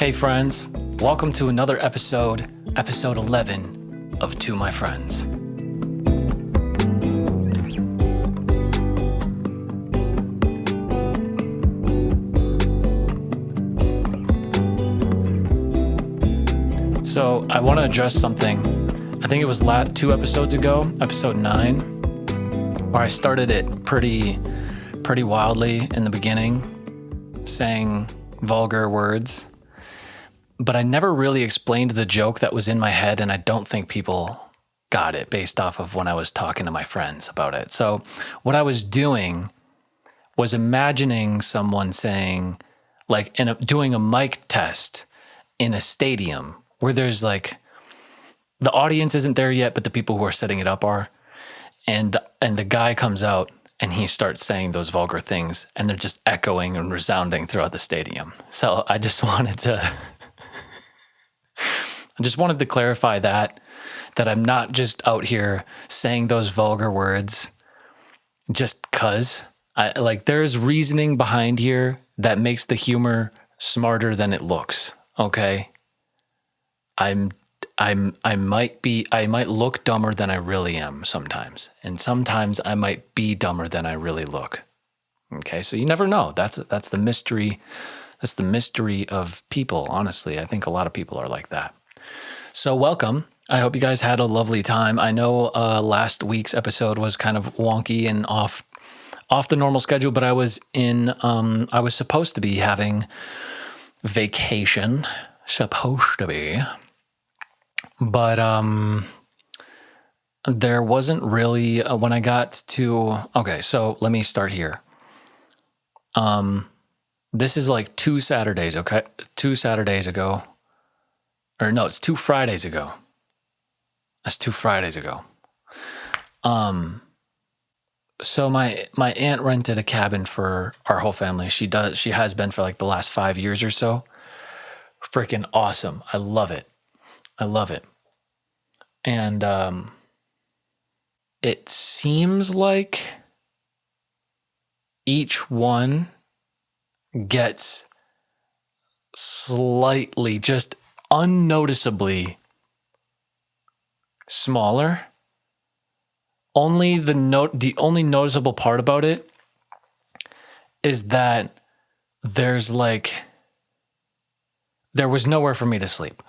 Hey friends, welcome to another episode 11 of To My Friends. So I want to address something. I think it was 2 episodes ago, episode 9, where I started it pretty wildly in the beginning, saying vulgar words. But I never really explained the joke that was in my head, and I don't think people got it based off of when I was talking to my friends about it. So what I was doing was imagining someone saying, like, doing a mic test in a stadium where there's like, the audience isn't there yet, but the people who are setting it up are. And the guy comes out and he starts saying those vulgar things, and they're just echoing and resounding throughout the stadium. So I just wanted to clarify that I'm not just out here saying those vulgar words just cause. There's reasoning behind here that makes the humor smarter than it looks. Okay. I might look dumber than I really am sometimes. And sometimes I might be dumber than I really look. Okay. So you never know. That's the mystery. That's the mystery of people. Honestly, I think a lot of people are like that. So welcome. I hope you guys had a lovely time. I know last week's episode was kind of wonky and off the normal schedule, but I was supposed to be having vacation, but there wasn't really when I got to. Okay, so let me start here. This is like 2 Saturdays. Okay, 2 Saturdays ago. Or no, it's 2 Fridays ago. That's 2 Fridays ago. So my aunt rented a cabin for our whole family. She has been for like the last 5 years or so. Freaking awesome. I love it. And it seems like each one gets slightly, just unnoticeably smaller. The only noticeable part about it is that there was nowhere for me to sleep.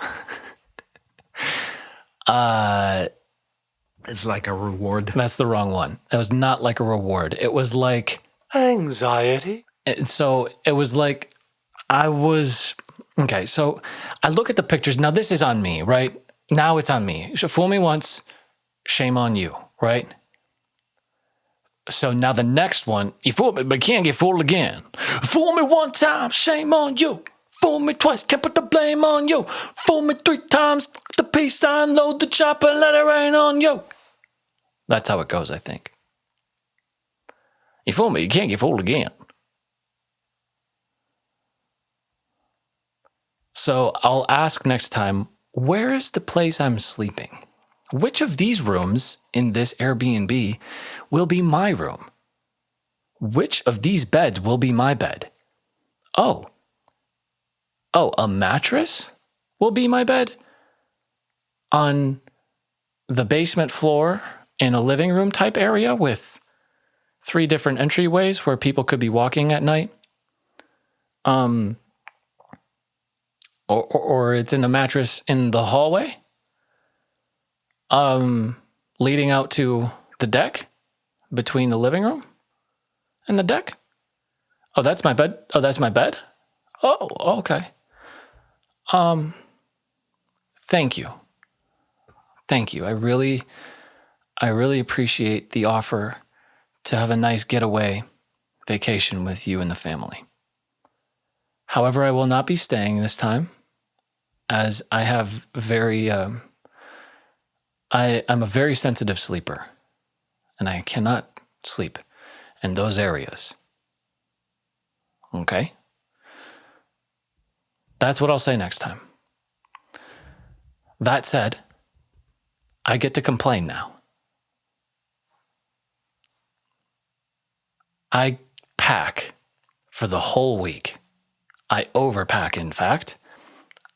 It's like a reward. That's the wrong one. It was not like a reward. It was like Anxiety. And so it was like okay, so I look at the pictures. Now this is on me, right? Now it's on me. So fool me once, shame on you, right? So now the next one, you fooled me, but you can't get fooled again. Fool me one time, shame on you. Fool me twice, can't put the blame on you. Fool me 3 times, the peace sign, load the chopper, let it rain on you. That's how it goes, I think. You fool me, you can't get fooled again. So I'll ask next time, where is the place I'm sleeping? Which of these rooms in this Airbnb will be my room? Which of these beds will be my bed? Oh, a mattress will be my bed on the basement floor in a living room type area with 3 different entryways where people could be walking at night. Or it's in a mattress in the hallway, leading out to the deck between the living room and the deck. Oh, that's my bed. Oh, that's my bed. Oh, okay. Thank you. I really appreciate the offer to have a nice getaway vacation with you and the family. However, I will not be staying this time, as I have I'm a very sensitive sleeper, and I cannot sleep in those areas. Okay? That's what I'll say next time. That said, I get to complain now. I pack for the whole week. I overpack, in fact,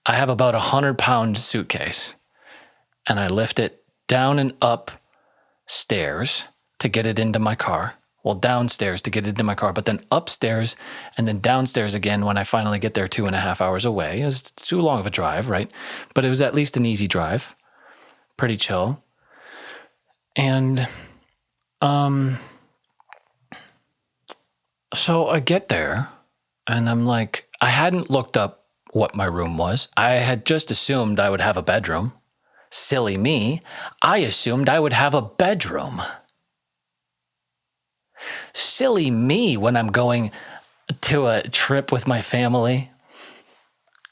I have about 100-pound suitcase, and I lift it down and up stairs to get it into my car. Well, downstairs to get it into my car, but then upstairs and then downstairs again when I finally get there 2.5 hours away. It was too long of a drive, right? But it was at least an easy drive. Pretty chill. And so I get there and I'm like, I hadn't looked up what my room was. I had just assumed I would have a bedroom. Silly me. I assumed I would have a bedroom. Silly me when I'm going to a trip with my family.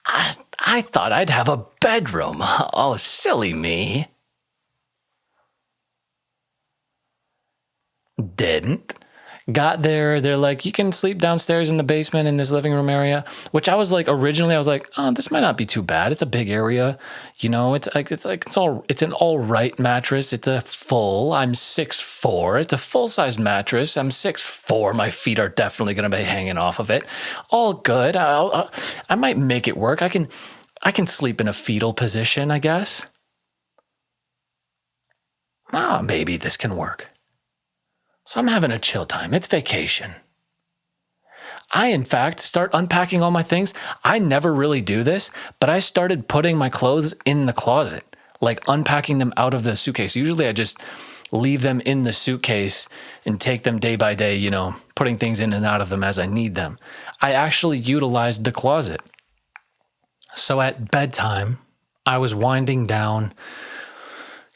I thought I'd have a bedroom. Oh, silly me. Didn't. Got there, they're like, you can sleep downstairs in the basement in this living room area, which I was like, originally I was like, oh, this might not be too bad. It's a big area. You know, it's an all right mattress. I'm 6'4". It's a full-size mattress. I'm 6'4". My feet are definitely going to be hanging off of it. All good. I might make it work. I can sleep in a fetal position, I guess. Maybe this can work. So I'm having a chill time. It's vacation. I, in fact, start unpacking all my things. I never really do this, but I started putting my clothes in the closet, like unpacking them out of the suitcase. Usually I just leave them in the suitcase and take them day by day, you know, putting things in and out of them as I need them. I actually utilized the closet. So at bedtime, I was winding down,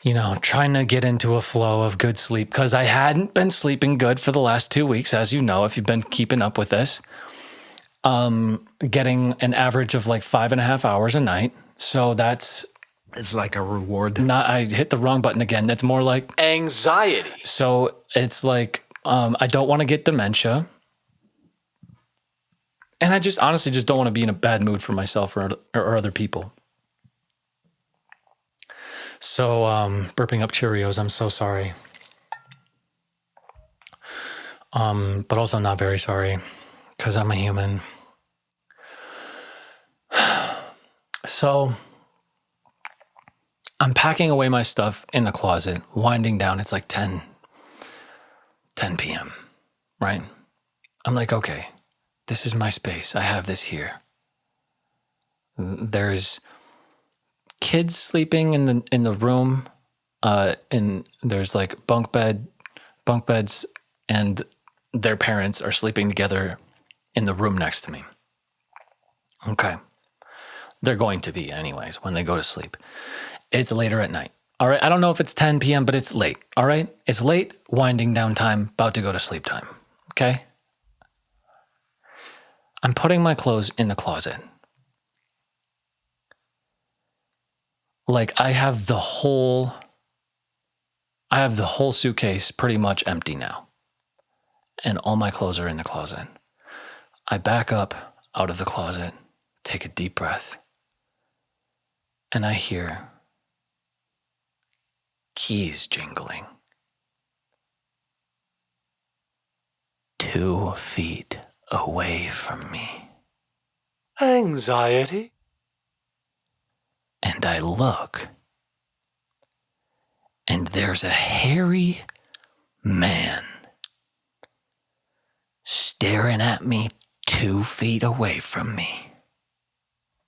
you know, trying to get into a flow of good sleep because I hadn't been sleeping good for the last 2 weeks, as you know, if you've been keeping up with this. Getting an average of like 5.5 hours a night. So It's like a reward. I hit the wrong button again. That's more like Anxiety. So it's like, I don't want to get dementia. And I just honestly just don't want to be in a bad mood for myself or other people. So, burping up Cheerios, I'm so sorry. But also not very sorry, because I'm a human. So, I'm packing away my stuff in the closet, winding down. It's like 10 p.m., right? I'm like, okay, this is my space. I have this here. There's kids sleeping in the room, and there's like bunk beds, and their parents are sleeping together in the room next to me. Okay. They're going to be anyways when they go to sleep. It's later at night. All right. I don't know if it's 10 p.m., but it's late. All right. It's late, winding down time, about to go to sleep time. Okay. I'm putting my clothes in the closet. Like I have the whole suitcase pretty much empty now. And all my clothes are in the closet. I back up out of the closet, take a deep breath, and I hear keys jingling. 2 feet away from me. Anxiety. And I look, and there's a hairy man staring at me 2 feet away from me.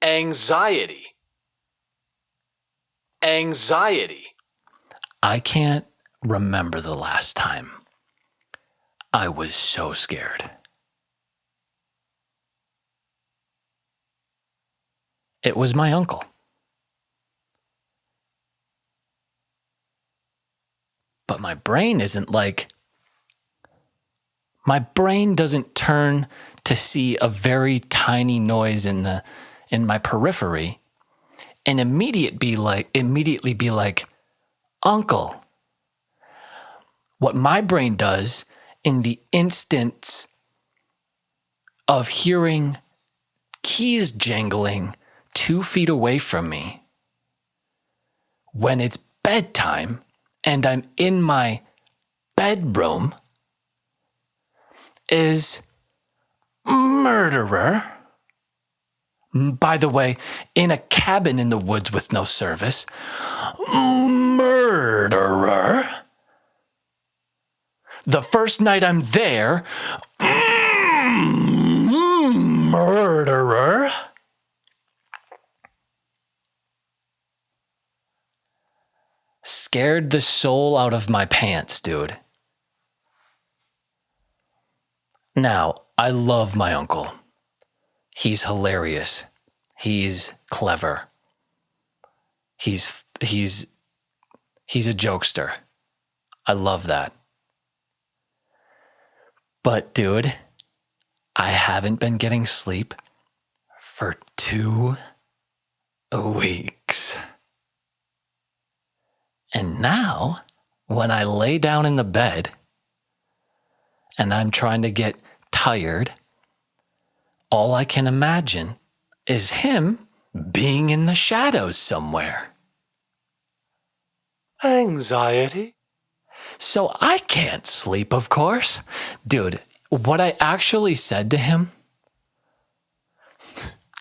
Anxiety. Anxiety. I can't remember the last time I was so scared. It was my uncle. But my brain doesn't turn to see a very tiny noise in my periphery and immediately be like, Uncle. What my brain does in the instance of hearing keys jangling 2 feet away from me when it's bedtime and I'm in my bedroom is murderer. By the way, in a cabin in the woods with no service. Murderer. The first night I'm there, murderer. Scared the soul out of my pants, dude. Now, I love my uncle. He's hilarious. He's clever. He's a jokester. I love that. But dude, I haven't been getting sleep for 2 weeks. And now, when I lay down in the bed and I'm trying to get tired, all I can imagine is him being in the shadows somewhere. Anxiety? So I can't sleep, of course. Dude, what I actually said to him,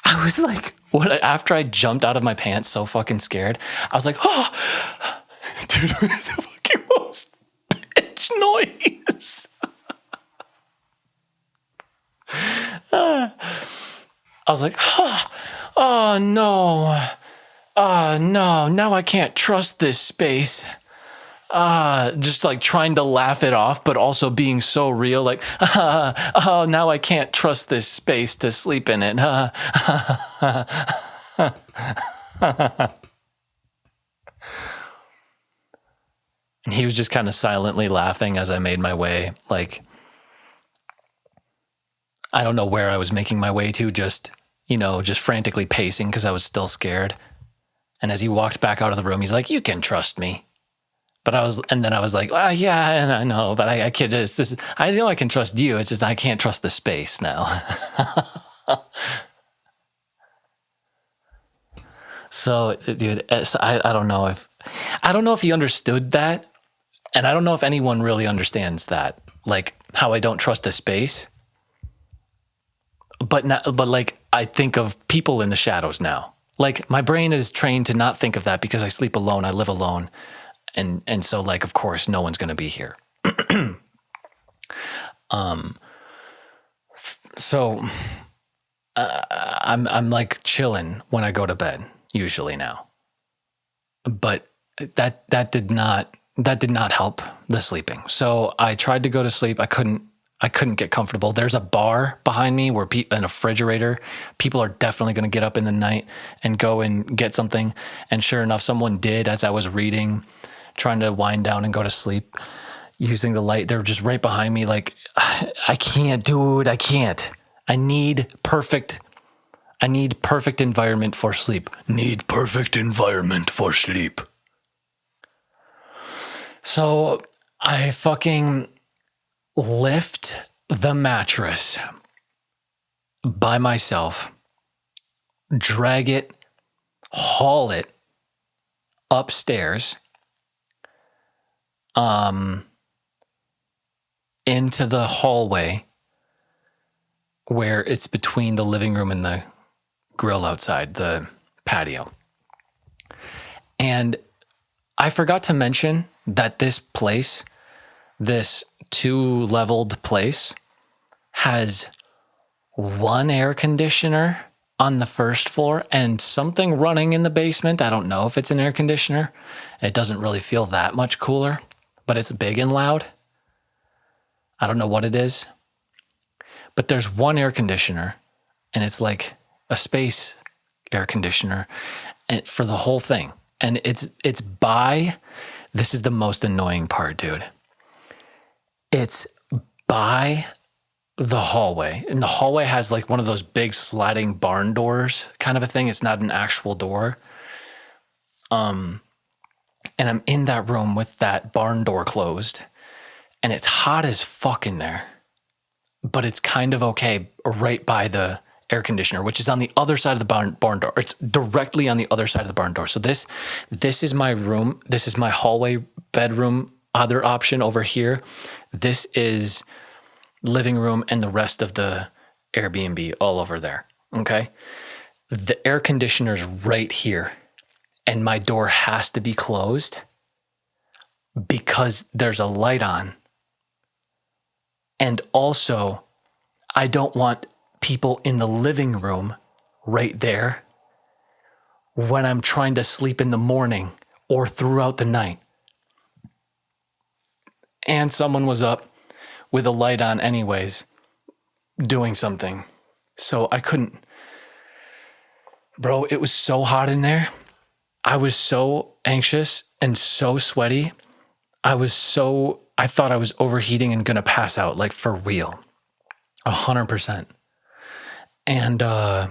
I was like, after I jumped out of my pants so fucking scared, I was like, oh, dude, the fucking most bitch noise. I was like, oh no, now I can't trust this space. Just like trying to laugh it off, but also being so real, like, oh, now I can't trust this space to sleep in it. And he was just kind of silently laughing as I made my way, like, I don't know where I was making my way to, just frantically pacing because I was still scared. And as he walked back out of the room, he's like, you can trust me. And then I was like, yeah, I know, but I can't I know I can trust you. It's just, I can't trust the space now. So dude, I don't know if he understood that. And I don't know if anyone really understands that, like how I don't trust a space. But like I think of people in the shadows now. Like my brain is trained to not think of that because I sleep alone. I live alone. And so like, of course, no one's going to be here. So I'm like chilling when I go to bed usually now, but that did not help the sleeping. So I tried to go to sleep. I couldn't get comfortable. There's a bar behind me and a refrigerator. People are definitely going to get up in the night and go and get something. And sure enough, someone did as I was reading, trying to wind down and go to sleep using the light. They're just right behind me. Like, I can't, dude. I can't. I need perfect environment for sleep. Need perfect environment for sleep. So I fucking lift the mattress by myself, drag it, haul it upstairs, into the hallway where it's between the living room and the grill outside, the patio. And I forgot to mention that this place, this 2-leveled place, has one air conditioner on the first floor and something running in the basement. I don't know if it's an air conditioner. It doesn't really feel that much cooler, but it's big and loud. I don't know what it is, but there's one air conditioner and it's like a space air conditioner for the whole thing. And this is the most annoying part, dude. It's by the hallway, and the hallway has like one of those big sliding barn doors kind of a thing. It's not an actual door. And I'm in that room with that barn door closed, and it's hot as fuck in there, but it's kind of okay right by the air conditioner, which is on the other side of the barn door. It's directly on the other side of the barn door. So this is my room. This is my hallway bedroom. Other option over here. This is living room and the rest of the Airbnb all over there. Okay. the air conditioner's right here and my door has to be closed because there's a light on. And also, I don't want people in the living room right there when I'm trying to sleep in the morning or throughout the night. And someone was up with a light on anyways, doing something. So I couldn't. Bro, it was so hot in there. I was so anxious and so sweaty. I thought I was overheating and gonna pass out, like for real. 100%. And I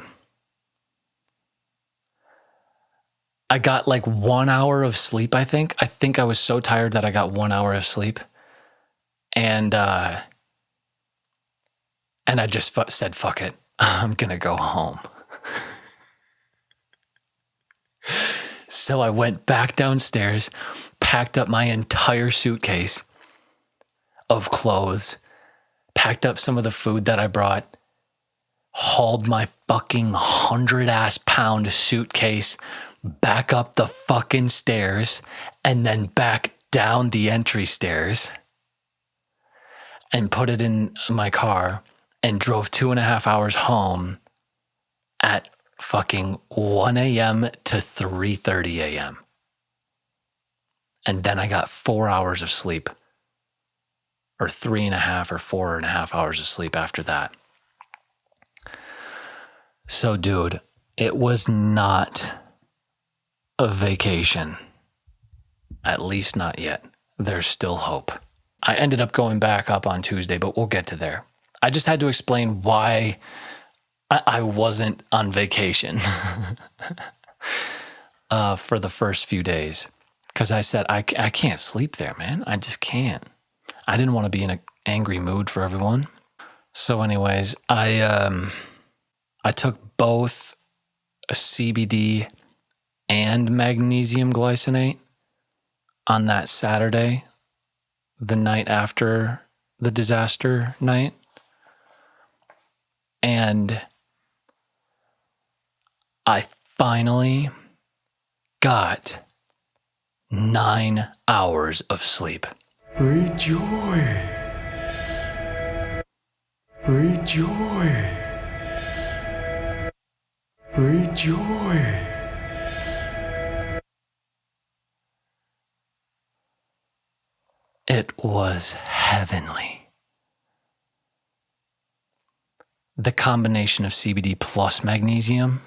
got like 1 hour of sleep, I think. I think I was so tired that I got 1 hour of sleep. And I just said, fuck it. I'm gonna go home. So I went back downstairs, packed up my entire suitcase of clothes, packed up some of the food that I brought, hauled my fucking 100-pound suitcase back up the fucking stairs and then back down the entry stairs and put it in my car and drove 2.5 hours home at fucking 1 a.m. to 3:30 a.m. And then I got 4 hours of sleep, or 3.5 or 4.5 hours of sleep after that. So, dude, it was not a vacation. At least not yet. There's still hope. I ended up going back up on Tuesday, but we'll get to there. I just had to explain why I wasn't on vacation for the first few days. Because I said, I can't sleep there, man. I just can't. I didn't want to be in an angry mood for everyone. So anyways, I took both a CBD and magnesium glycinate on that Saturday, the night after the disaster night. And I finally got 9 hours of sleep. Rejoice. Rejoice. Rejoice. It was heavenly. The combination of CBD plus magnesium.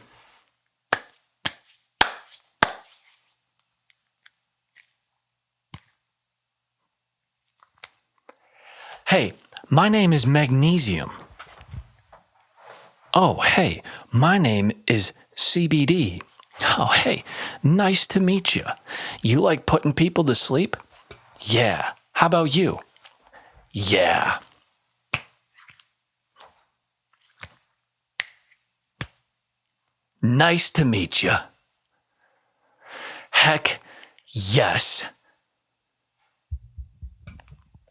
Hey, my name is Magnesium. Oh, hey, my name is CBD. Oh, hey, nice to meet you. You like putting people to sleep? Yeah. How about you? Yeah. Nice to meet you. Heck, yes.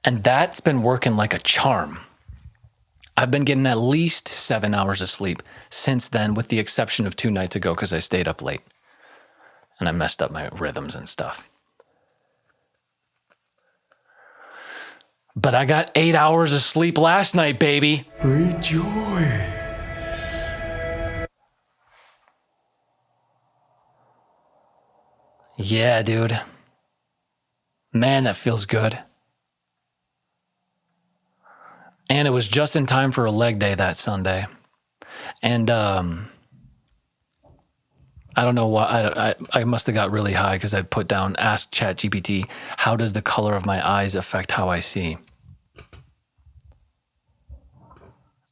And that's been working like a charm. I've been getting at least 7 hours of sleep since then, with the exception of 2 nights ago because I stayed up late and I messed up my rhythms and stuff. But I got 8 hours of sleep last night, baby. Rejoice. Yeah, dude. Man, that feels good. And it was just in time for a leg day that Sunday. And I don't know why. I must have got really high because I put down, ask ChatGPT, how does the color of my eyes affect how I see?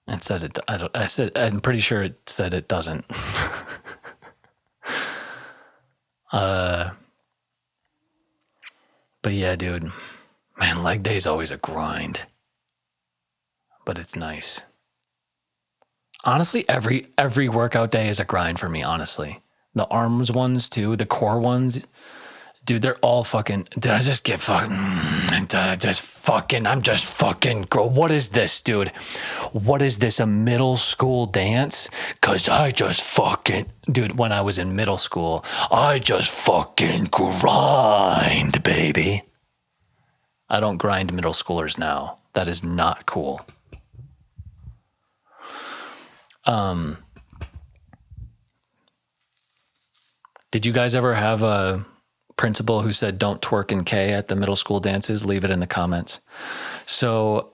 It said it. I'm pretty sure it said it doesn't. But yeah, dude, man, leg day is always a grind, but it's nice. Honestly, every workout day is a grind for me, honestly. The arms ones too, the core ones, Dude, they're all fucking, did I just get fucking, I'm just fucking, girl. What is this, dude? What is this, a middle school dance? Cause I just fucking, dude, when I was in middle school, I just fucking grind, baby. I don't grind middle schoolers now. That is not cool. Did you guys ever have a principal who said don't twerk in K at the middle school dances? Leave it in the comments. So,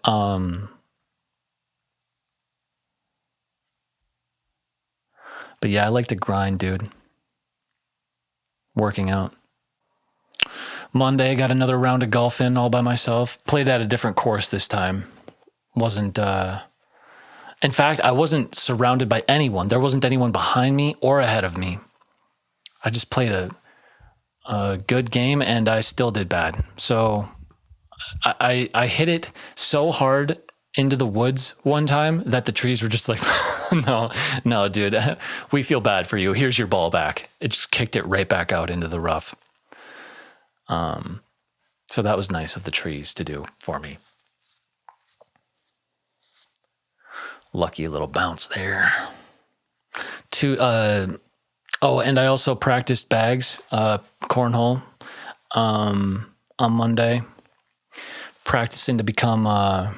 but yeah, I like to grind, dude. Working out. Monday, got another round of golf in all by myself. Played at a different course this time. In fact, I wasn't surrounded by anyone. There wasn't anyone behind me or ahead of me. I just played a good game and I still did bad. So I hit it so hard into the woods one time that the trees were just like, no, dude, we feel bad for you. Here's your ball back. It just kicked it right back out into the rough. So that was nice of the trees to do for me. Lucky little bounce there. And I also practiced bags, cornhole, on Monday, practicing to become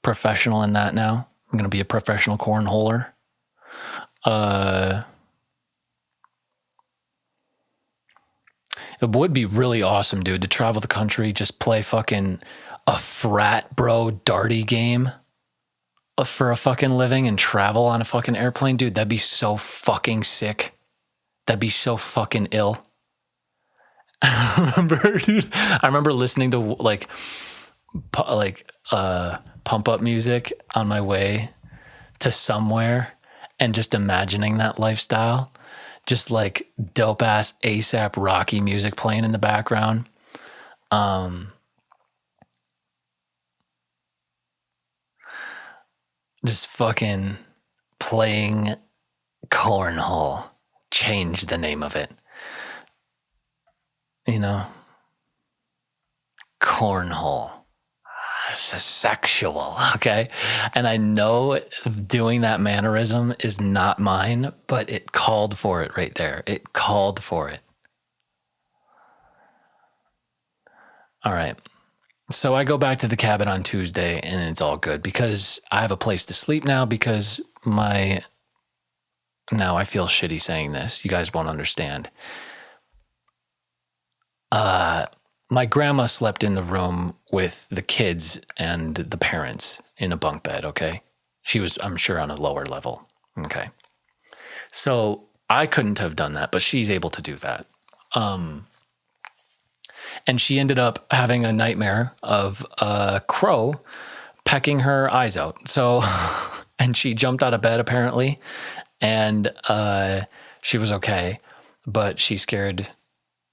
professional in that now. I'm going to be a professional cornholer. It would be really awesome, dude, to travel the country, just play fucking a frat bro darty game for a fucking living and travel on a fucking airplane. Dude, that'd be so fucking sick. That'd be so fucking ill. I remember listening to pump up music on my way to somewhere and just imagining that lifestyle. Just like dope ass ASAP Rocky music playing in the background. Just fucking playing cornhole. Change the name of it. You know? Cornhole. It's sexual, okay? And I know doing that mannerism is not mine, but it called for it right there. It called for it. All right. So I go back to the cabin on Tuesday and it's all good because I have a place to sleep now because now I feel shitty saying this. You guys won't understand. My grandma slept in the room with the kids and the parents in a bunk bed, okay? She was, I'm sure, on a lower level, okay? So I couldn't have done that, but she's able to do that. And she ended up having a nightmare of a crow pecking her eyes out. So, and she jumped out of bed apparently, and she was okay, but she scared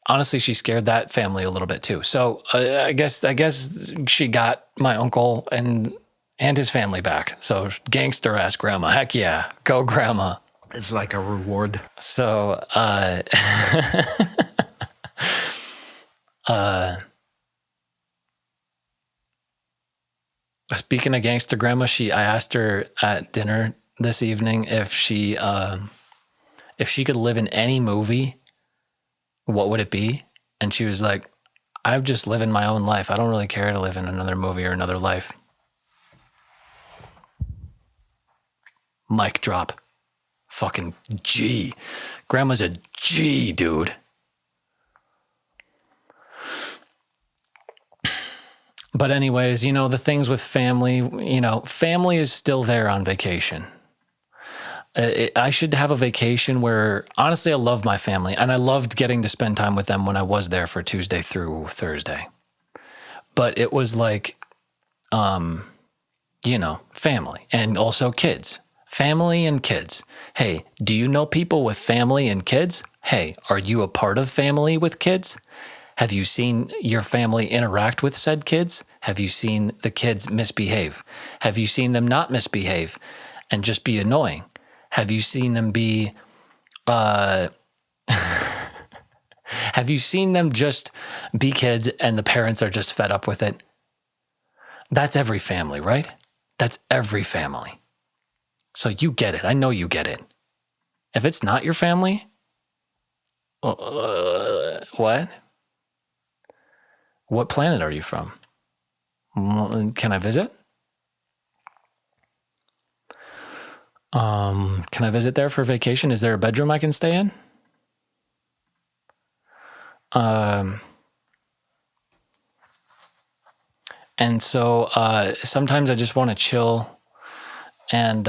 that family a little bit too. So I guess she got my uncle and his family back. So gangster ass grandma. Heck yeah. Go grandma. It's like a reward. So, speaking of gangster grandma, I asked her at dinner this evening if she could live in any movie, what would it be? And she was like, I'm just living my own life. I don't really care to live in another movie or another life. Mic drop. Fucking G. Grandma's a G, dude. But anyways, the things with family, family is still there on vacation. I should have a vacation where, honestly, I love my family and I loved getting to spend time with them when I was there for Tuesday through Thursday. But it was like, family and also kids. Family and kids. Hey, do you know people with family and kids? Hey, are you a part of family with kids? Have you seen your family interact with said kids? Have you seen the kids misbehave? Have you seen them not misbehave and just be annoying? Have you seen them be, have Have you seen them just be kids and the parents are just fed up with it? That's every family, right? That's every family. So you get it. I know you get it. If it's not your family, what? What planet are you from? Can I visit? Can I visit there for vacation? Is there a bedroom I can stay in? And so sometimes I just want to chill and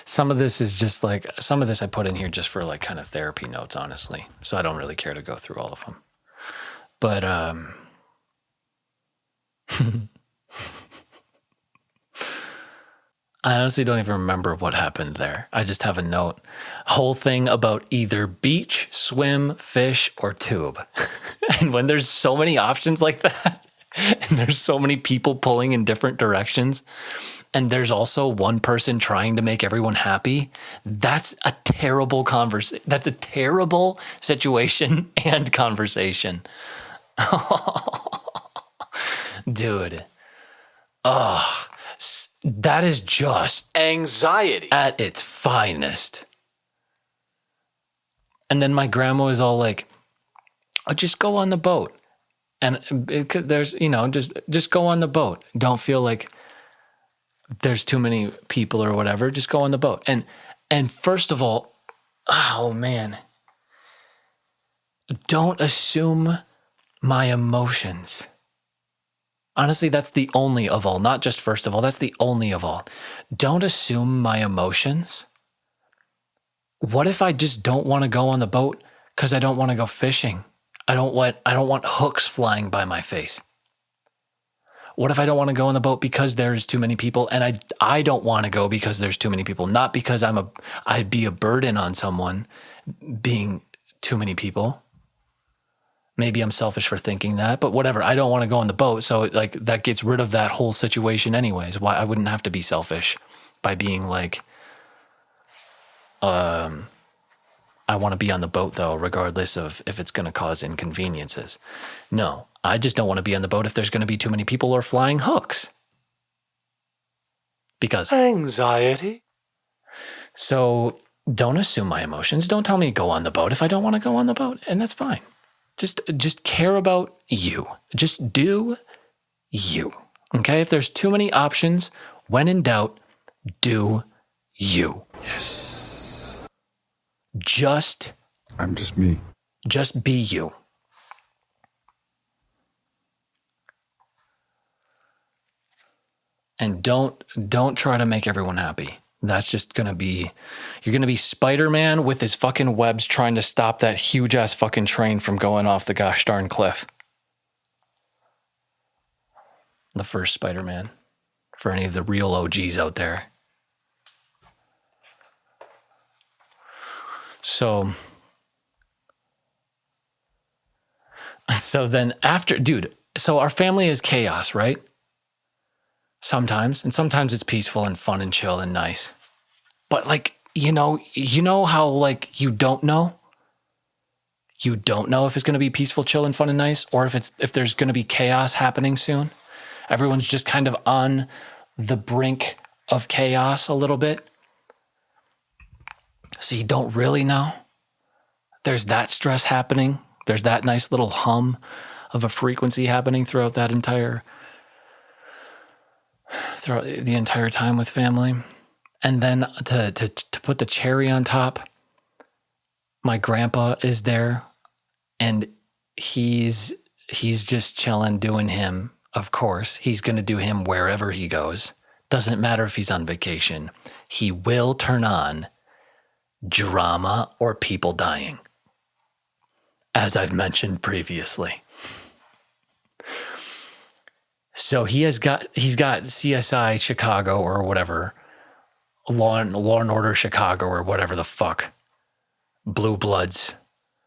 some of this is just like, some of this I put in here just for like kind of therapy notes, honestly. So I don't really care to go through all of them. But I honestly don't even remember what happened there. I just have a note. Whole thing about either beach, swim, fish, or tube. And when there's so many options like that, and there's so many people pulling in different directions, and there's also one person trying to make everyone happy, that's a terrible conversation. That's a terrible situation and conversation. Dude. Oh, that is just Anxiety. at its finest. And then my grandma was all like, oh, just go on the boat. And there's, just go on the boat. Don't feel like there's too many people or whatever. Just go on the boat. And first of all, oh man, don't assume my emotions. Honestly, that's the only of all, not just first of all, that's the only of all. Don't assume my emotions. What if I just don't want to go on the boat because I don't want to go fishing? I don't want hooks flying by my face. What if I don't want to go on the boat because there's too many people, and I don't want to go because there's too many people, not because I'd be a burden on someone being too many people. Maybe I'm selfish for thinking that, but whatever. I don't want to go on the boat, so like that gets rid of that whole situation anyways. Why I wouldn't have to be selfish by being like, I want to be on the boat though, regardless of if it's going to cause inconveniences. No, I just don't want to be on the boat if there's going to be too many people or flying hooks. Because Anxiety. So don't assume my emotions. Don't tell me to go on the boat if I don't want to go on the boat, and that's fine. Just care about you. Just do you. Okay? If there's too many options, when in doubt, do you. Yes. I'm just me. Just be you. And don't try to make everyone happy. That's just going to be, you're going to be Spider-Man with his fucking webs trying to stop that huge ass fucking train from going off the gosh darn cliff. The first Spider-Man, for any of the real OGs out there. So then after, dude, so our family is chaos, right? Sometimes, and sometimes it's peaceful and fun and chill and nice. But like, you know how like you don't know if it's going to be peaceful, chill and fun and nice, or if there's going to be chaos happening soon. Everyone's just kind of on the brink of chaos a little bit. So you don't really know. There's that stress happening. There's that nice little hum of a frequency happening throughout the entire time with family. And then to put the cherry on top, my grandpa is there, and he's just chilling, doing him. Of course, he's going to do him wherever he goes. Doesn't matter if he's on vacation. He will turn on drama or people dying, as I've mentioned previously. So he's got CSI Chicago or whatever, Law and Order Chicago or whatever the fuck, Blue Bloods,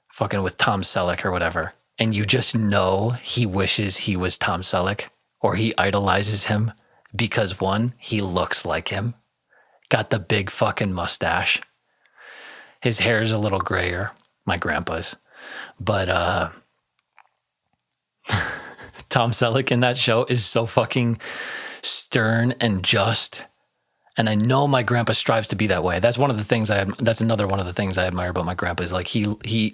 fucking with Tom Selleck or whatever. And you just know he wishes he was Tom Selleck, or he idolizes him because one, he looks like him. got the big fucking mustache. His hair is a little grayer, my grandpa's. But Tom Selleck in that show is so fucking stern and just. And I know my grandpa strives to be that way. That's one of the things that's another one of the things I admire about my grandpa is like he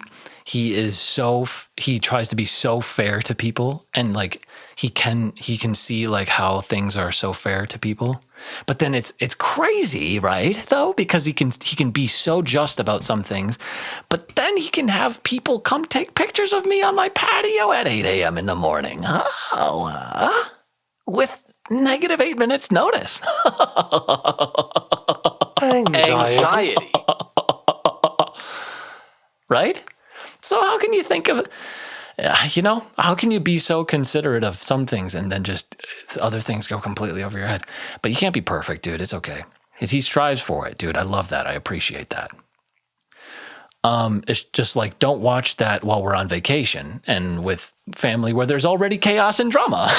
tries to be so fair to people, and like he can see like how things are so fair to people. But then it's crazy, right? Though, because he can be so just about some things, but then he can have people come take pictures of me on my patio at 8 a.m. in the morning. With -8 minutes notice. Anxiety. Right? So how can you think of, how can you be so considerate of some things and then just other things go completely over your head? But you can't be perfect, dude. It's okay. He strives for it, dude. I love that. I appreciate that. It's just like, don't watch that while we're on vacation and with family where there's already chaos and drama.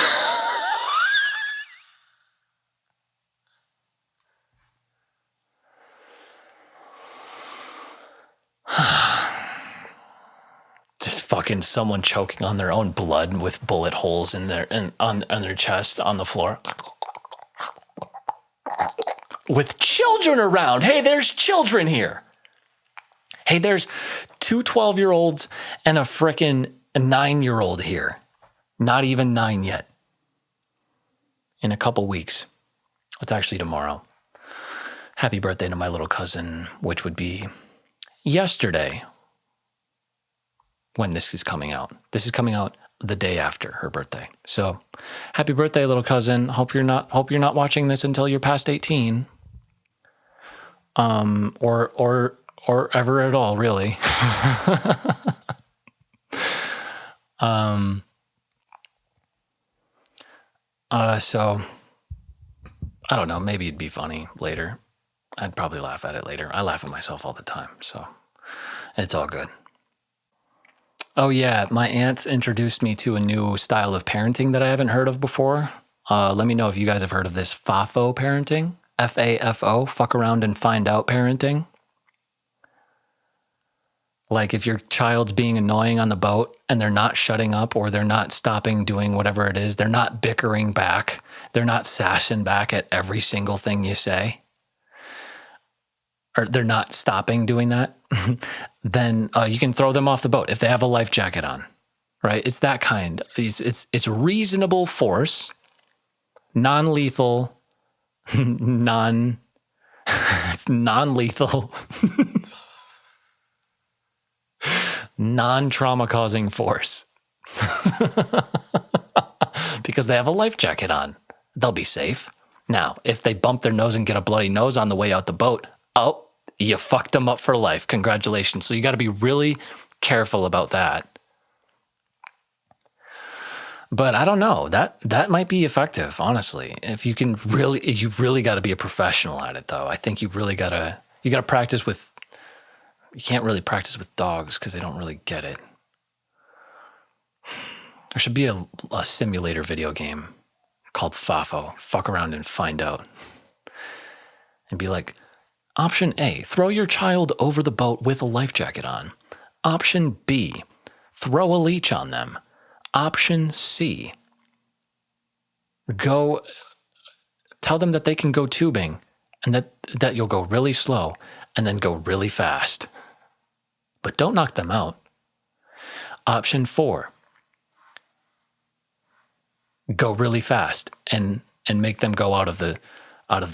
Just fucking someone choking on their own blood with bullet holes in on their chest on the floor. With children around. Hey, there's children here. Hey, there's 2 12-year-olds and a frickin' 9-year-old here. Not even 9 yet. In a couple weeks. It's actually tomorrow. Happy birthday to my little cousin, which would be yesterday when this is coming out. This is coming out the day after her birthday. So, happy birthday, little cousin. Hope you're not watching this until you're past 18. Or ever at all, really. So I don't know, maybe it'd be funny later. I'd probably laugh at it later. I laugh at myself all the time, so it's all good. Oh yeah, my aunts introduced me to a new style of parenting that I haven't heard of before. Let me know if you guys have heard of this FAFO parenting. FAFO, fuck around and find out parenting. Like if your child's being annoying on the boat and they're not shutting up or they're not stopping doing whatever it is, they're not bickering back, they're not sassing back at every single thing you say, or they're not stopping doing that, then you can throw them off the boat if they have a life jacket on, right? It's that kind. It's reasonable force, non-lethal, it's non-lethal, non-trauma causing force. Because they have a life jacket on. They'll be safe. Now, if they bump their nose and get a bloody nose on the way out the boat, oh, you fucked them up for life. Congratulations. So you got to be really careful about that. But I don't know. That might be effective, honestly. If you really got to be a professional at it, though. I think you got to practice with. You can't really practice with dogs because they don't really get it. There should be a simulator video game called FAFO. Fuck around and find out. And be like, option A, throw your child over the boat with a life jacket on. Option B, throw a leash on them. Option C, tell them that they can go tubing and that you'll go really slow and then go really fast. But don't knock them out. Option 4, go really fast and make them go out of the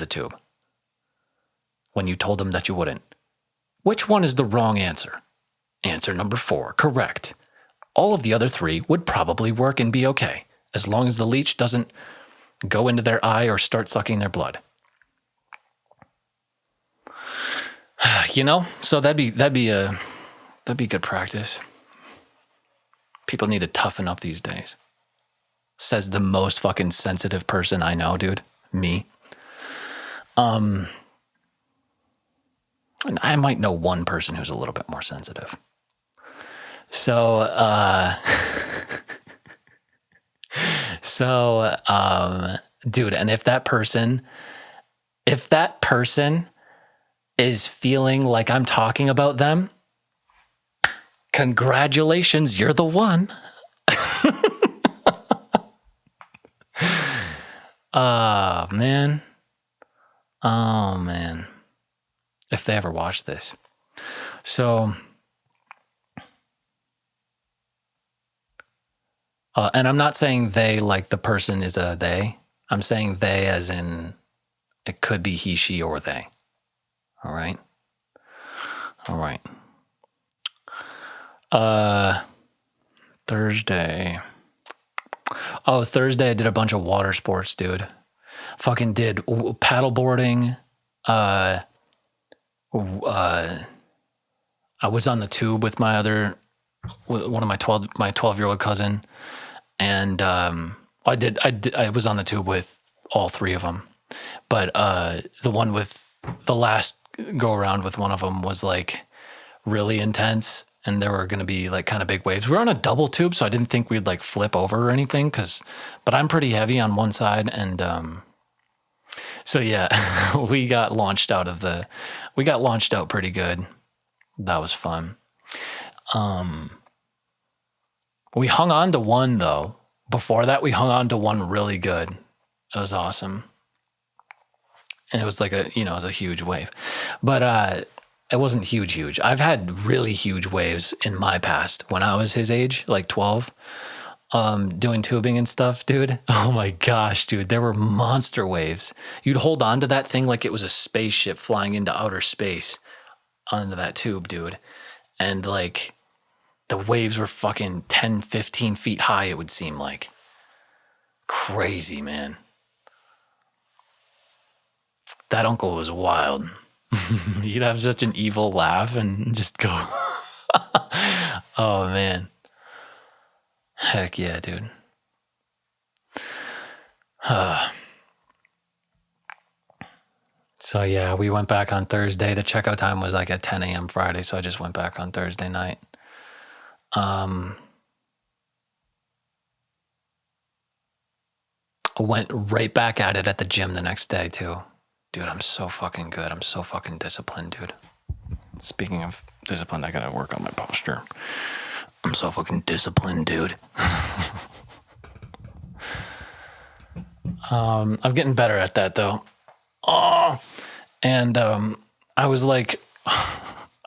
tube when you told them that you wouldn't. Which one is the wrong answer? Answer number 4, correct. All of the other 3 would probably work and be okay, as long as the leech doesn't go into their eye or start sucking their blood. So that'd be good practice. People need to toughen up these days. Says the most fucking sensitive person I know, dude. Me. And I might know one person who's a little bit more sensitive. So, dude, and if that person is feeling like I'm talking about them, congratulations, you're the one. Man. Oh, man. If they ever watch this. So, and I'm not saying they like the person is a they. I'm saying they as in it could be he, she, or they. All right. All right. Thursday. Oh, Thursday I did a bunch of water sports, dude. Fucking did paddleboarding. I was on the tube with one of my 12-year-old cousin, and I was on the tube with all three of them, but the one with the last go around with one of them was like really intense, and there were going to be like kind of big waves. We were on a double tube, so I didn't think we'd like flip over or anything, but I'm pretty heavy on one side, and so yeah, we got launched out pretty good. That was fun. We hung on to one though. Before that, we hung on to one really good. It was awesome. And it was like it was a huge wave, but it wasn't huge. I've had really huge waves in my past when I was his age, like 12, doing tubing and stuff, dude. Oh my gosh, dude, there were monster waves. You'd hold on to that thing like it was a spaceship flying into outer space onto that tube, dude. And like the waves were fucking 10, 15 feet high, it would seem like. Crazy, man. That uncle was wild. He'd have such an evil laugh and just go, oh man. Heck yeah, dude. So yeah, we went back on Thursday. The checkout time was like at 10 a.m. Friday, so I just went back on Thursday night. I went right back at it at the gym the next day too. Dude, I'm so fucking good. I'm so fucking disciplined, dude. Speaking of discipline, I gotta work on my posture. I'm so fucking disciplined, dude. I'm getting better at that though. Oh, and I was like,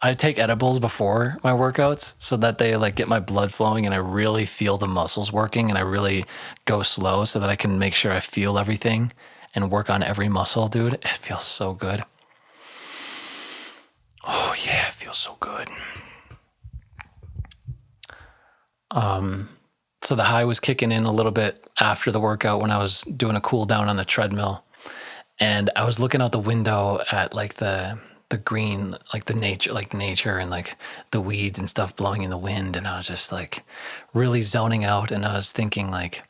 I take edibles before my workouts so that they like get my blood flowing and I really feel the muscles working, and I really go slow so that I can make sure I feel everything and work on every muscle, dude. It feels so good. Oh yeah, it feels so good. So the high was kicking in a little bit after the workout when I was doing a cool down on the treadmill, and I was looking out the window at like the green, like the nature and like the weeds and stuff blowing in the wind, and I was just like really zoning out, and I was thinking like,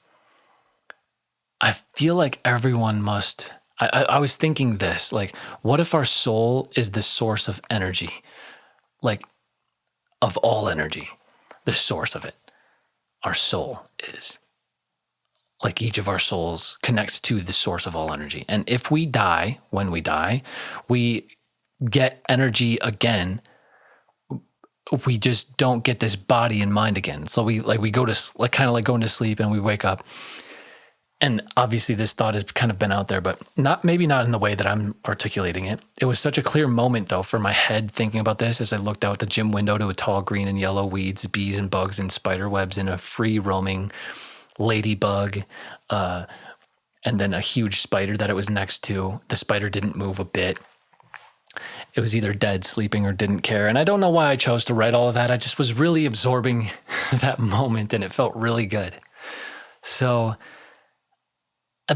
I feel like everyone must, I was thinking this, like, what if our soul is the source of energy? Like, of all energy, the source of it. Our soul is. Like, each of our souls connects to the source of all energy. And if we die, when we die, we get energy again. We just don't get this body and mind again. So we go to, like, kind of like going to sleep and we wake up. And obviously this thought has kind of been out there, but maybe not in the way that I'm articulating it. It was such a clear moment though for my head thinking about this as I looked out the gym window to a tall green and yellow weeds, bees and bugs and spider webs and a free roaming ladybug, and then a huge spider that it was next to. The spider didn't move a bit. It was either dead, sleeping, or didn't care. And I don't know why I chose to write all of that. I just was really absorbing that moment and it felt really good. So,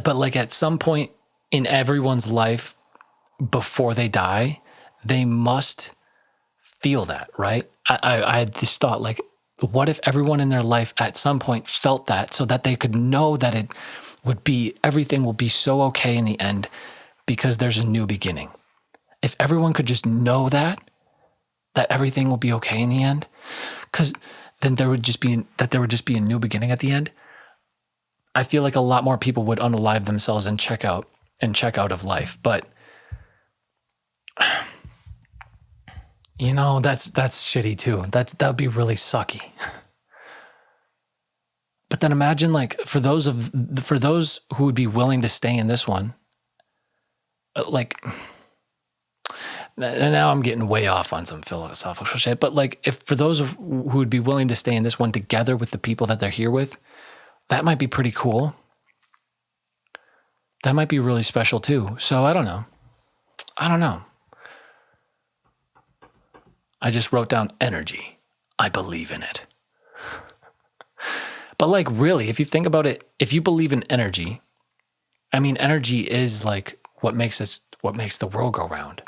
but like at some point in everyone's life before they die, they must feel that, right? I had this thought, like, what if everyone in their life at some point felt that so that they could know that it would be, everything will be so okay in the end because there's a new beginning. If everyone could just know that everything will be okay in the end, because then there would just be a new beginning at the end. I feel like a lot more people would unalive themselves and check out of life. But You know, that's shitty too. That'd be really sucky. But then imagine, like, for those who would be willing to stay in this one, like, now I'm getting way off on some philosophical shit, but like, if for those who would be willing to stay in this one together with the people that they're here with, that might be pretty cool. That might be really special too. So I don't know. I just wrote down energy. I believe in it. But like, really, if you think about it, if you believe in energy, I mean, energy is like what makes the world go round.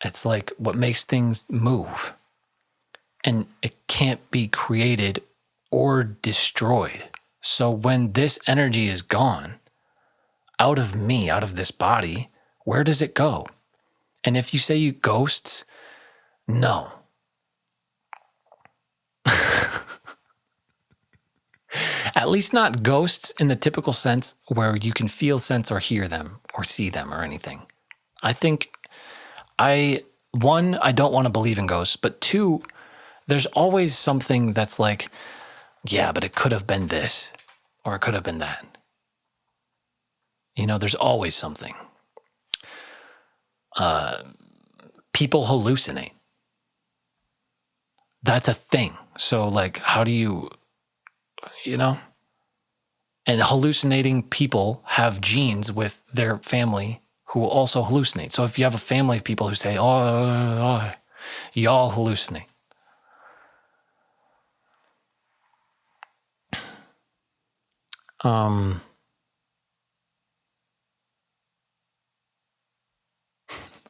It's like what makes things move. And it can't be created or destroyed. So when this energy is gone out of me, out of this body, where does it go? And if you say you ghosts, no. At least not ghosts in the typical sense where you can feel, sense, or hear them or see them or anything. I think one, I don't want to believe in ghosts, but two, there's always something that's like, yeah, but it could have been this or it could have been that. You know, there's always something. People hallucinate. That's a thing. So like, how do you know? And hallucinating people have genes with their family who will also hallucinate. So if you have a family of people who say, oh, y'all hallucinate.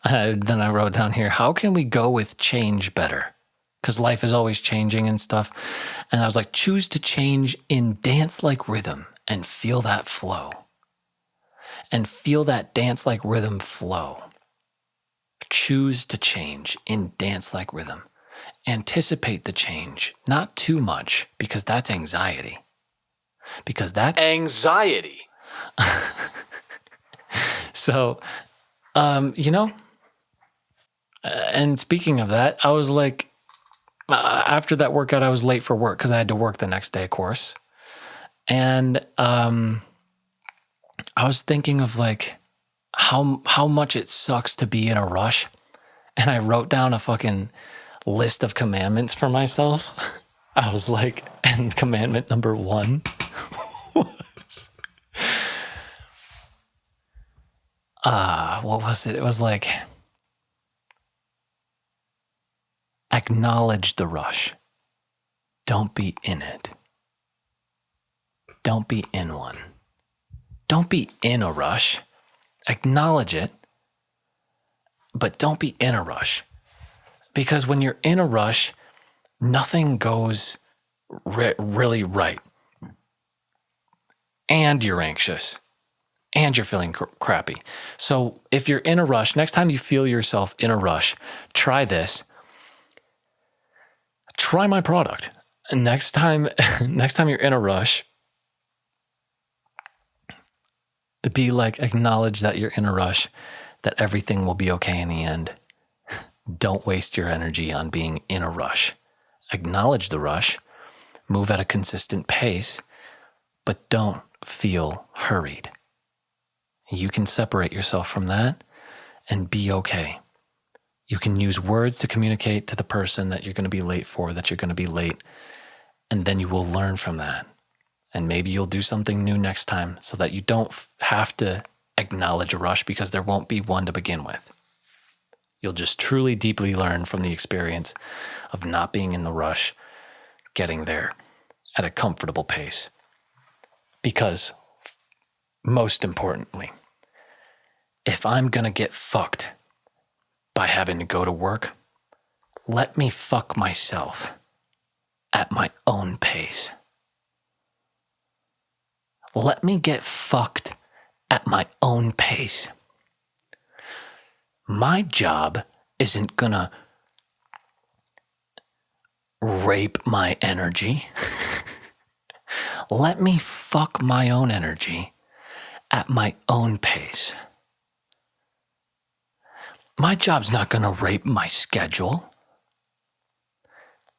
Then I wrote down here, how can we go with change better? Because life is always changing and stuff. And I was like, choose to change in dance-like rhythm and feel that flow. And feel that dance-like rhythm flow. Choose to change in dance-like rhythm. Anticipate the change, not too much, because that's anxiety. Because that's anxiety. So, you know, and speaking of that, I was like, after that workout, I was late for work because I had to work the next day, of course. And I was thinking of like how much it sucks to be in a rush. And I wrote down a fucking list of commandments for myself. I was like, and commandment number 1 was, what was it? It was like, acknowledge the rush. Don't be in it. Don't be in one. Don't be in a rush. Acknowledge it, but don't be in a rush. Because when you're in a rush, nothing goes really right. And you're anxious. And you're feeling crappy. So if you're in a rush, next time you feel yourself in a rush, try this. Try my product. And next time you're in a rush, be like, acknowledge that you're in a rush, that everything will be okay in the end. Don't waste your energy on being in a rush. Acknowledge the rush, move at a consistent pace, but don't feel hurried. You can separate yourself from that and be okay. You can use words to communicate to the person that you're going to be late for, that you're going to be late, and then you will learn from that. And maybe you'll do something new next time so that you don't have to acknowledge a rush because there won't be one to begin with. You'll just truly, deeply learn from the experience of not being in the rush, getting there at a comfortable pace. Because, most importantly, if I'm going to get fucked by having to go to work, let me fuck myself at my own pace. Let me get fucked at my own pace. My job isn't gonna rape my energy. Let me fuck my own energy at my own pace. My job's not going to rape my schedule.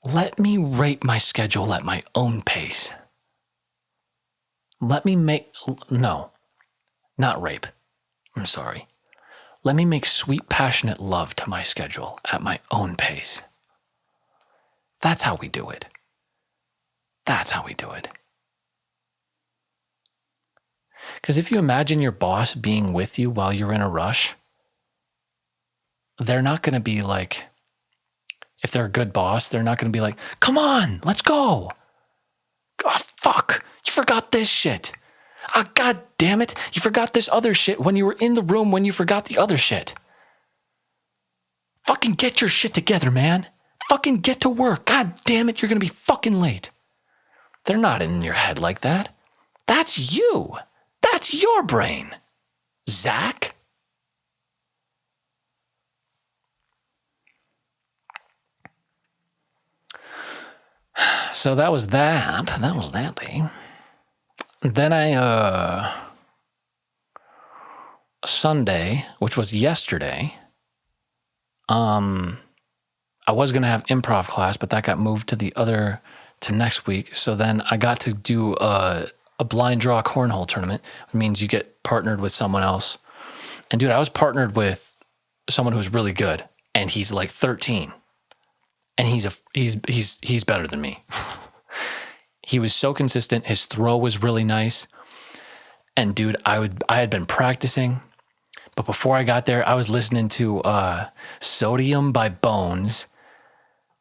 Let me rape my schedule at my own pace. No, not rape. I'm sorry. Let me make sweet, passionate love to my schedule at my own pace. That's how we do it. That's how we do it. Because if you imagine your boss being with you while you're in a rush, they're not going to be like, if they're a good boss, they're not going to be like, come on, let's go. Oh, fuck, you forgot this shit. Ah, oh, God damn it, you forgot this other shit when you were in the room when you forgot the other shit. Fucking get your shit together, man. Fucking get to work. God damn it, you're going to be fucking late. They're not in your head like that. That's you. That's your brain, Zac. So that was that. That was that day. Then Sunday, which was yesterday, I was going to have improv class, but that got moved to next week. So then I got to do a blind draw cornhole tournament. It means you get partnered with someone else. And dude, I was partnered with someone who's really good, and he's like 13. And he's better than me. He was so consistent. His throw was really nice. And dude, I had been practicing, but before I got there, I was listening to Sodium by Bones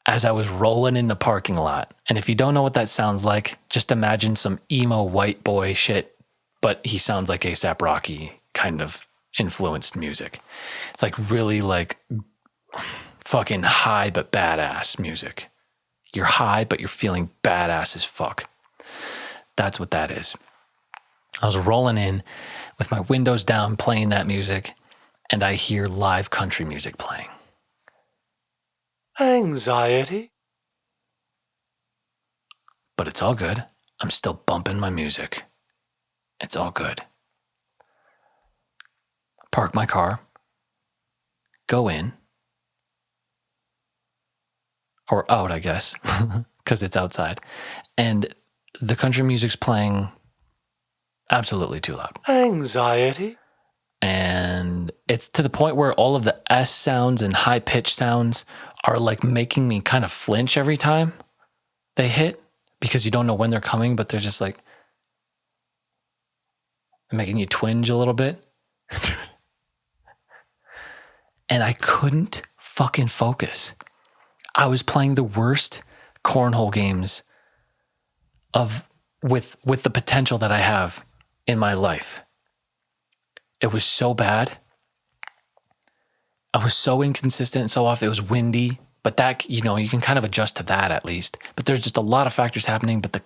as I was rolling in the parking lot. And if you don't know what that sounds like, just imagine some emo white boy shit, but he sounds like A$AP Rocky kind of influenced music. It's like really like fucking high but badass music. You're high, but you're feeling badass as fuck. That's what that is. I was rolling in with my windows down playing that music, and I hear live country music playing. Anxiety. But it's all good. I'm still bumping my music. It's all good. Park my car. Go in. Or out, I guess, because it's outside. And the country music's playing absolutely too loud. Anxiety. And it's to the point where all of the S sounds and high-pitched sounds are like making me kind of flinch every time they hit, because you don't know when they're coming, but they're just like making you twinge a little bit. And I couldn't fucking focus. I was playing the worst cornhole games with the potential that I have in my life. It was so bad. I was so inconsistent and so off. It was windy, but that, you can kind of adjust to that at least. But there's just a lot of factors happening, but the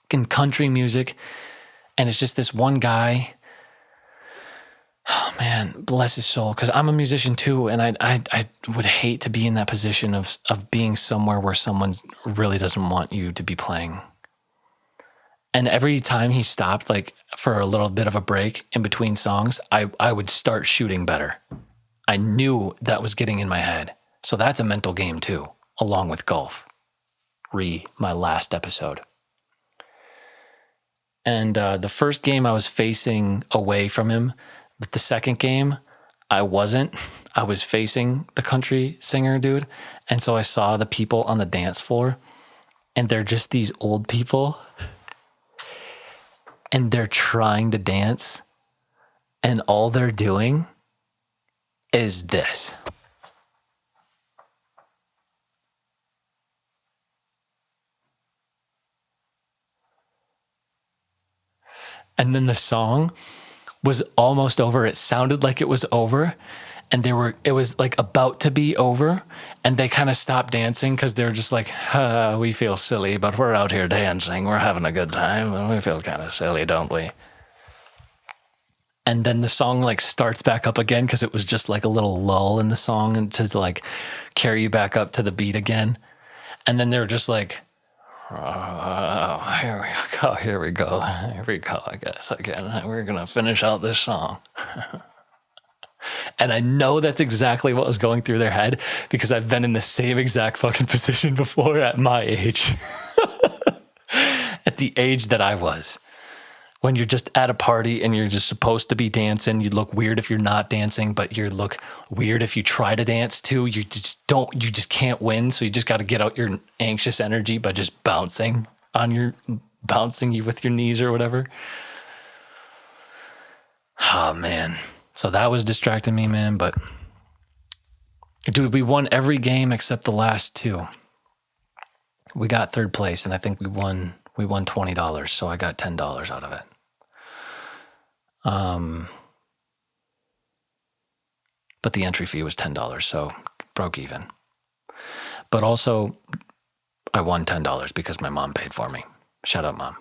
fucking country music, and it's just this one guy. Oh man, bless his soul, because I'm a musician too, and I would hate to be in that position of being somewhere where someone really doesn't want you to be playing. And every time he stopped, like for a little bit of a break in between songs, I would start shooting better. I knew that was getting in my head. So that's a mental game too, along with golf. My last episode. And the first game I was facing away from him. But the second game, I wasn't. I was facing the country singer dude. And so I saw the people on the dance floor, and they're just these old people. And they're trying to dance. And all they're doing is this. And then the song was almost over. It sounded like it was over, and it was like about to be over, and they kind of stopped dancing because they're just like, we feel silly, but we're out here dancing. We're having a good time, and we feel kind of silly, don't we? And then the song like starts back up again because it was just like a little lull in the song and to like carry you back up to the beat again. And then they're just like, here we go, I guess, again. We're going to finish out this song. And I know that's exactly what was going through their head because I've been in the same exact fucking position before at my age. At the age that I was. When you're just at a party and you're just supposed to be dancing, you look weird if you're not dancing, but you look weird if you try to dance too. You just can't win. So you just got to get out your anxious energy by just bouncing you with your knees or whatever. Oh man. So that was distracting me, man. But dude, we won every game except the last two. We got third place and I think we won $20. So I got $10 out of it. But the entry fee was $10, so broke even. But also, I won $10 because my mom paid for me. Shout out, Mom.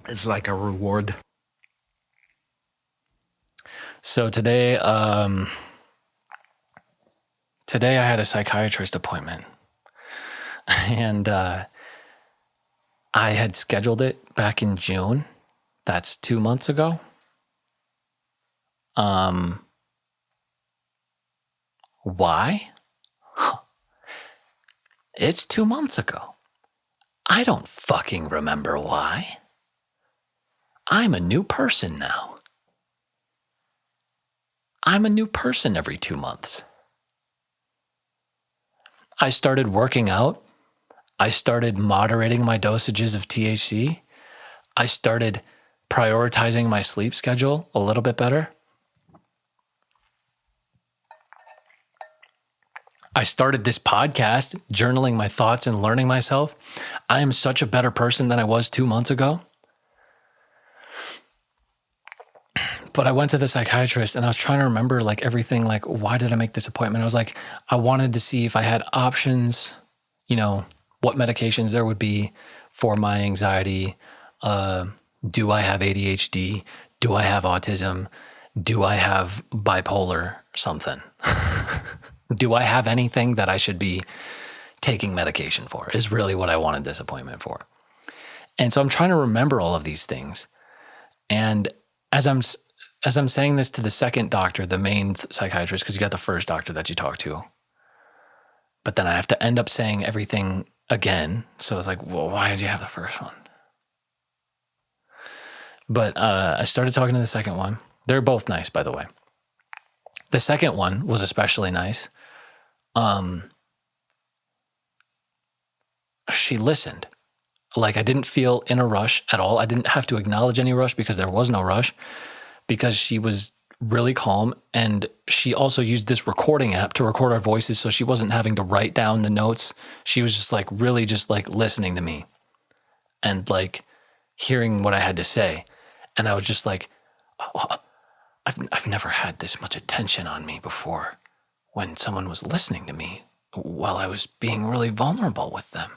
It's like a reward. So today I had a psychiatrist appointment, and I had scheduled it back in June. That's 2 months ago. Why? It's 2 months ago. I don't fucking remember why. I'm a new person now. I'm a new person every 2 months. I started working out. I started moderating my dosages of THC. I started prioritizing my sleep schedule a little bit better. I started this podcast, journaling my thoughts and learning myself. I am such a better person than I was 2 months ago. But I went to the psychiatrist and I was trying to remember like everything, like why did I make this appointment? I was like, I wanted to see if I had options, what medications there would be for my anxiety. Do I have ADHD? Do I have autism? Do I have bipolar something? Do I have anything that I should be taking medication for is really what I wanted this appointment for. And so I'm trying to remember all of these things. And as I'm saying this to the second doctor, the main psychiatrist, because you got the first doctor that you talk to, but then I have to end up saying everything again. So it's like, well, why did you have the first one? But I started talking to the second one. They're both nice, by the way. The second one was especially nice. She listened. Like I didn't feel in a rush at all. I didn't have to acknowledge any rush because there was no rush, because she was really calm. And she also used this recording app to record our voices. So she wasn't having to write down the notes. She was just like really just like listening to me and like hearing what I had to say. And I was just like, oh, I've never had this much attention on me before when someone was listening to me while I was being really vulnerable with them.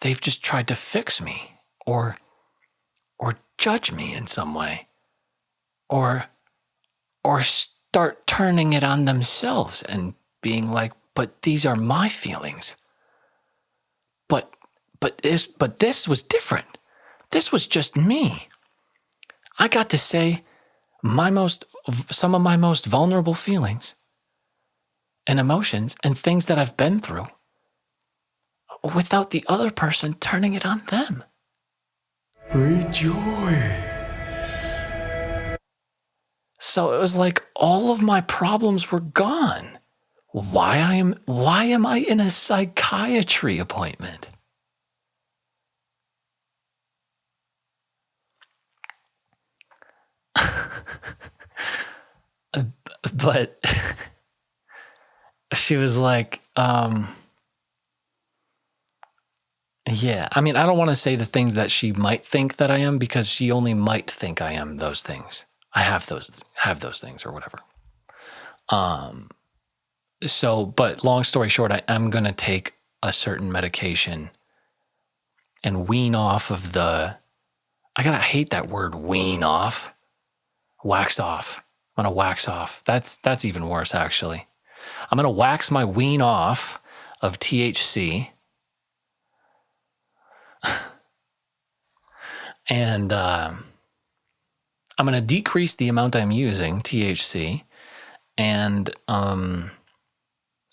They've just tried to fix me or judge me in some way or start turning it on themselves and being like, but these are my feelings. But this was different. This was just me. I got to say some of my most vulnerable feelings and emotions and things that I've been through without the other person turning it on them. Rejoice. So it was like all of my problems were gone. Why am I in a psychiatry appointment? But she was like, yeah, I mean, I don't want to say the things that she might think that I am because she only might think I am those things. I have those things or whatever. So, but long story short, I am going to take a certain medication and wean off of I hate that word, wean off, wax off. I'm going to wax off. That's even worse, actually. I'm going to wax my wean off of THC. And I'm going to decrease the amount I'm using, THC, and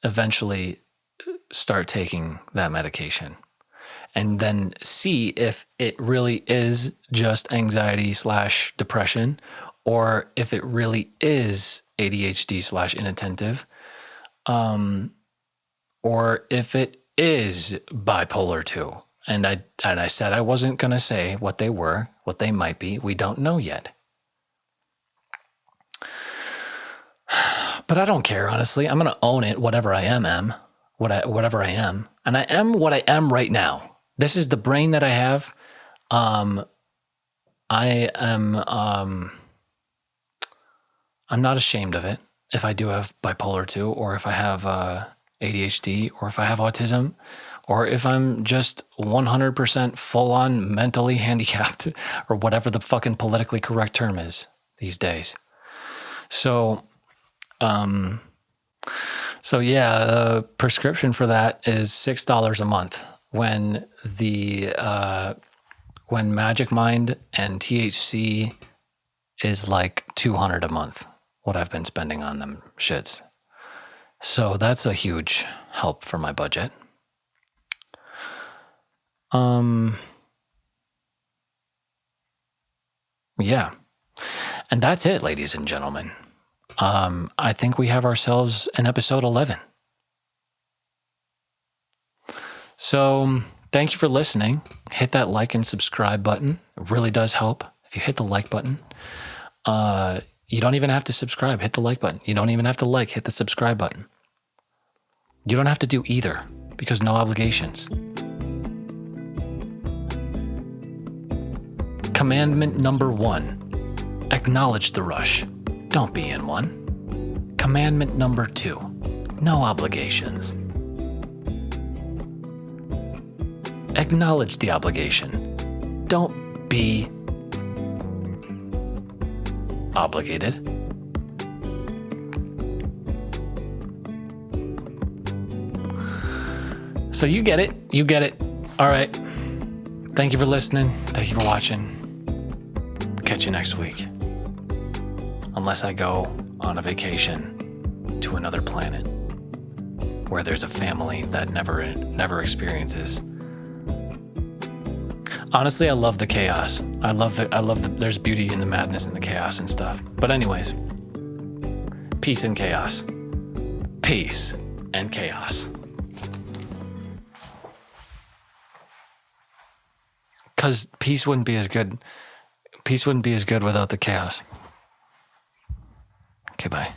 eventually start taking that medication. And then see if it really is just anxiety / depression, or if it really is ADHD / inattentive, or if it is bipolar 2. And I said I wasn't going to say what they were, what they might be. We don't know yet. But I don't care, honestly. I'm going to own it, whatever I am, whatever I am. And I am what I am right now. This is the brain that I have. I'm not ashamed of it if I do have bipolar 2, or if I have ADHD, or if I have autism, or if I'm just 100% full-on mentally handicapped, or whatever the fucking politically correct term is these days. So yeah, the prescription for that is $6 a month. When Magic Mind and THC is like $200 a month, what I've been spending on them shits. So that's a huge help for my budget. Yeah. And that's it, ladies and gentlemen. I think we have ourselves an episode 11. So thank you for listening. Hit that like and subscribe button. It really does help if you hit the like button. You don't even have to subscribe. Hit the like button. You don't even have to hit the subscribe button. You don't have to do either, because no obligations. Commandment number 1, acknowledge the rush. Don't be in one. Commandment number 2, no obligations. Acknowledge the obligation. Don't be obligated. So you get it. You get it. All right. Thank you for listening. Thank you for watching. Catch you next week. Unless I go on a vacation to another planet where there's a family that never experiences. Honestly, I love the chaos. I love the there's beauty in the madness and the chaos and stuff. But anyways, peace and chaos. Peace and chaos. Because peace wouldn't be as good. Peace wouldn't be as good without the chaos. Okay, bye.